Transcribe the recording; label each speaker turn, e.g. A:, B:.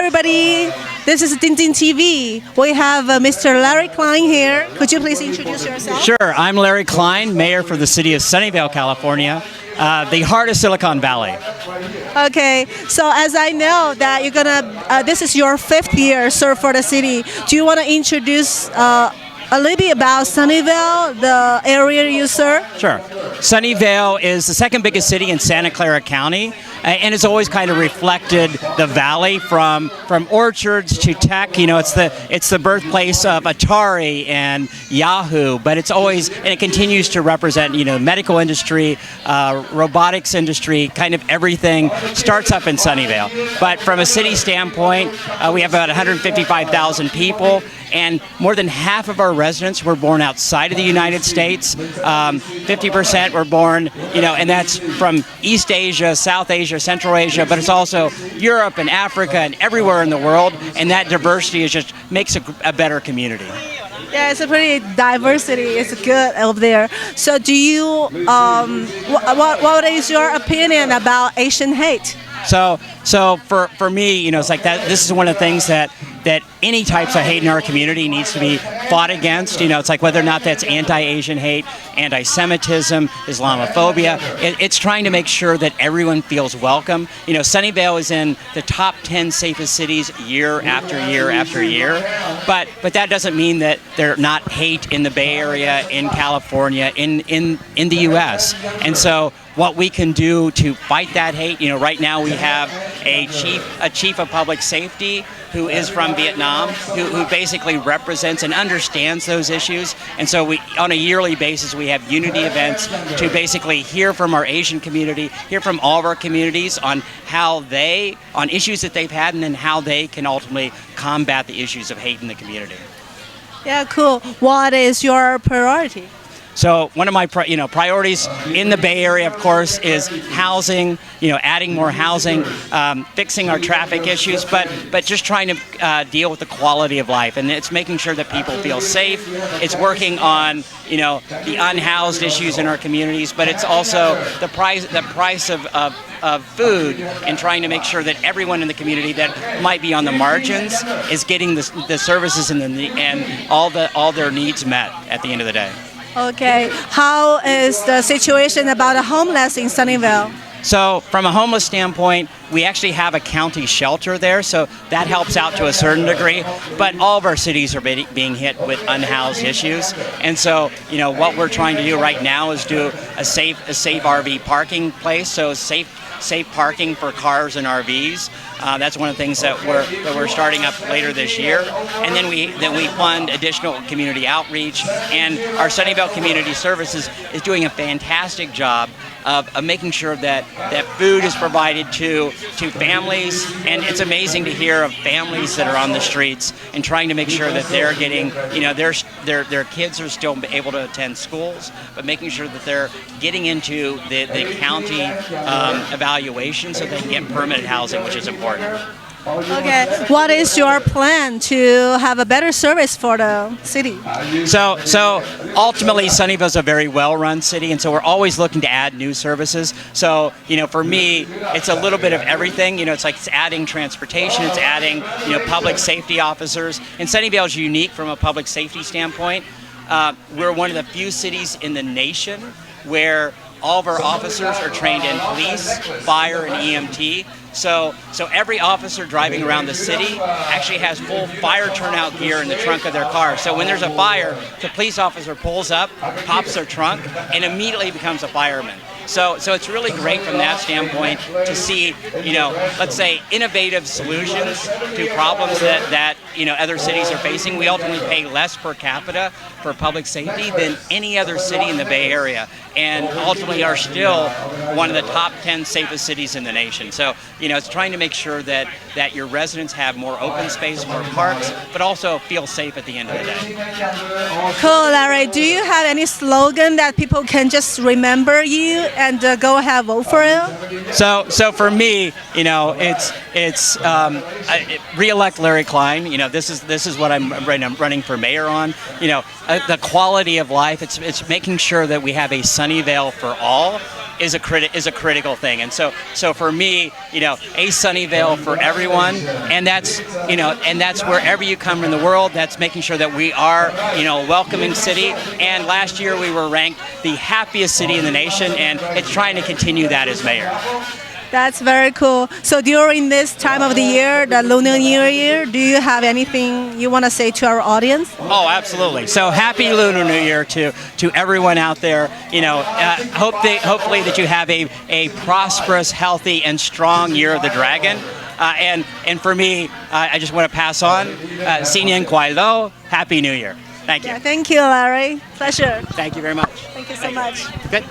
A: everybody. This is Ding TV. We have Mr. Larry Klein here. Could you please introduce yourself?
B: Sure. I'm Larry Klein, mayor for the city of Sunnyvale, California, the heart of Silicon Valley.
A: Okay. So as I know that you're gonna, this is your 5th year serve for the city. Do you want to introduce a little bit about Sunnyvale, the area you serve?
B: Sure. Sunnyvale is the second biggest city in Santa Clara County, and it's always kind of reflected the valley from orchards to tech. You know, it's the birthplace of Atari and Yahoo, but it's always, and it continues to represent, you know, medical industry, robotics industry, kind of everything starts up in Sunnyvale. But from a city standpoint, we have about 155,000 people, and more than half of our residents were born outside of the United States. 50% were born, you know, and that's from East Asia, South Asia, Central Asia, but it's also Europe and Africa and everywhere in the world, and that diversity is just makes a better community.
A: Yeah, it's a pretty diversity. It's good over there. So do you, what is your opinion about Asian hate?
B: So for me, you know, it's like that. This is one of the things that any types of hate in our community needs to be fought against. You know, it's like whether or not that's anti-Asian hate, anti-Semitism, Islamophobia. It's trying to make sure that everyone feels welcome. You know, Sunnyvale is in the top 10 safest cities year after year after year. But that doesn't mean that there's not hate in the Bay Area, in California, in the U.S. And so what we can do to fight that hate, you know, right now we have a chief of public safety who is from Vietnam, who basically represents and understands those issues. And so we, on a yearly basis, we have unity events to basically hear from our Asian community, hear from all of our communities on on issues that they've had, and then how they can ultimately combat the issues of hate in the community.
A: Yeah, cool. What is your priority?
B: So one of my priorities in the Bay Area, of course, is housing. You know, adding more housing, fixing our traffic issues, but just trying to deal with the quality of life, and it's making sure that people feel safe. It's working on, you know, the unhoused issues in our communities, but it's also the price of food, and trying to make sure that everyone in the community that might be on the margins is getting the services and all their needs met at the end of the day.
A: Okay, how is the situation about the homeless in Sunnyvale?
B: So from a homeless standpoint, we actually have a county shelter there, so that helps out to a certain degree. But all of our cities are being hit with unhoused issues, and so, you know, what we're trying to do right now is do a safe RV parking place, so safe parking for cars and RVs. That's one of the things that we're starting up later this year, and then we fund additional community outreach, and our Sunnyvale Community Services is doing a fantastic job of making sure that food is provided to families, and it's amazing to hear of families that are on the streets and trying to make sure that they're getting, you know, their kids are still able to attend schools, but making sure that they're getting into the county evaluation so they can get permanent housing, which is important.
A: Okay, what is your plan to have a better service for the city?
B: So ultimately, Sunnyvale is a very well-run city, and so we're always looking to add new services. So, you know, for me, it's a little bit of everything. You know, it's like it's adding transportation, it's adding, you know, public safety officers. And Sunnyvale is unique from a public safety standpoint. We're one of the few cities in the nation where all of our officers are trained in police, fire, and EMT. So every officer driving around the city actually has full fire turnout gear in the trunk of their car. So when there's a fire, the police officer pulls up, pops their trunk, and immediately becomes a fireman. So it's really great from that standpoint to see, you know, let's say innovative solutions to problems that you know other cities are facing. We ultimately pay less per capita for public safety than any other city in the Bay Area, and ultimately are still one of the top 10 safest cities in the nation. So, you know, it's trying to make sure that your residents have more open space, more parks, but also feel safe at the end of the day.
A: Cool, Larry. Do you have any slogan that people can just remember you and go ahead vote for you?
B: So for me, you know, it's re-elect Larry Klein. You know, this is what I'm running for mayor on. You know, the quality of life. It's making sure that we have a Sunnyvale for all. is a critical thing. And so for me, a Sunnyvale for everyone, and that's wherever you come in the world. That's making sure that we are a welcoming city. And last year we were ranked the happiest city in the nation, and it's trying to continue that as mayor.
A: That's very cool. So during this time of the year, the Lunar New Year, do you have anything you want to say to our audience?
B: Oh, absolutely. So happy Lunar New Year to everyone out there. Hopefully that you have a prosperous, healthy, and strong year of the dragon. And for me, I just want to pass on, Xin Nian Kuai Lo, Happy New Year. Thank you.
A: Yeah, thank you, Larry. Pleasure.
B: Thank you very much.
A: Thank you so much.
B: Good.